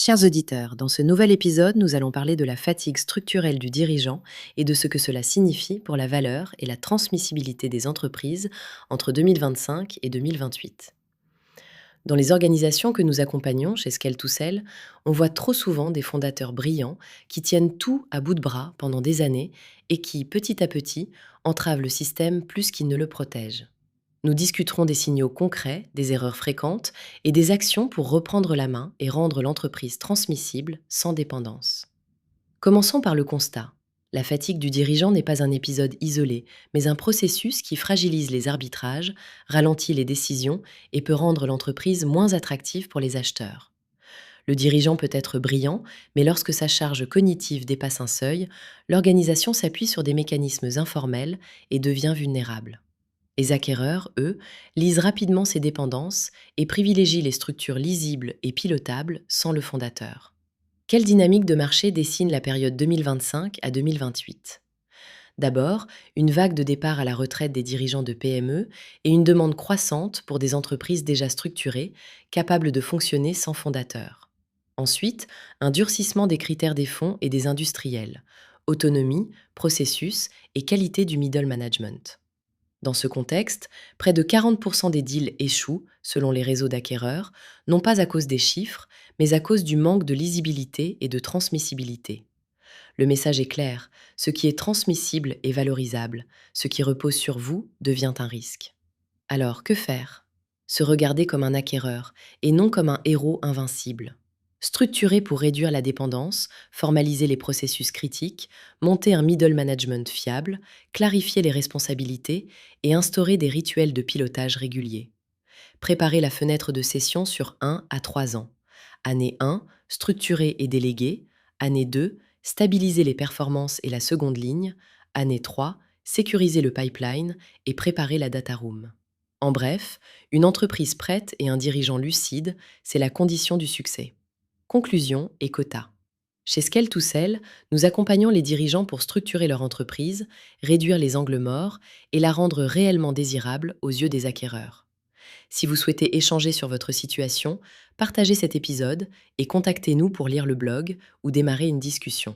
Chers auditeurs, dans ce nouvel épisode, nous allons parler de la fatigue structurelle du dirigeant et de ce que cela signifie pour la valeur et la transmissibilité des entreprises entre 2025 et 2028. Dans les organisations que nous accompagnons chez Skell2Cell, on voit trop souvent des fondateurs brillants qui tiennent tout à bout de bras pendant des années et qui, petit à petit, entravent le système plus qu'ils ne le protègent. Nous discuterons des signaux concrets, des erreurs fréquentes et des actions pour reprendre la main et rendre l'entreprise transmissible sans dépendance. Commençons par le constat. La fatigue du dirigeant n'est pas un épisode isolé, mais un processus qui fragilise les arbitrages, ralentit les décisions et peut rendre l'entreprise moins attractive pour les acheteurs. Le dirigeant peut être brillant, mais lorsque sa charge cognitive dépasse un seuil, l'organisation s'appuie sur des mécanismes informels et devient vulnérable. Les acquéreurs, eux, lisent rapidement ces dépendances et privilégient les structures lisibles et pilotables sans le fondateur. Quelle dynamique de marché dessine la période 2025 à 2028? D'abord, une vague de départ à la retraite des dirigeants de PME et une demande croissante pour des entreprises déjà structurées, capables de fonctionner sans fondateur. Ensuite, un durcissement des critères des fonds et des industriels, autonomie, processus et qualité du middle management. Dans ce contexte, près de 40% des deals échouent, selon les réseaux d'acquéreurs, non pas à cause des chiffres, mais à cause du manque de lisibilité et de transmissibilité. Le message est clair, ce qui est transmissible est valorisable, ce qui repose sur vous devient un risque. Alors, que faire? Se regarder comme un acquéreur, et non comme un héros invincible. Structurer pour réduire la dépendance, formaliser les processus critiques, monter un middle management fiable, clarifier les responsabilités et instaurer des rituels de pilotage réguliers. Préparer la fenêtre de session sur 1 à 3 ans. Année 1, structurer et déléguer. Année 2, stabiliser les performances et la seconde ligne. Année 3, sécuriser le pipeline et préparer la data room. En bref, une entreprise prête et un dirigeant lucide, c'est la condition du succès. Conclusion et quota. Chez Skell2Cell, nous accompagnons les dirigeants pour structurer leur entreprise, réduire les angles morts et la rendre réellement désirable aux yeux des acquéreurs. Si vous souhaitez échanger sur votre situation, partagez cet épisode et contactez-nous pour lire le blog ou démarrer une discussion.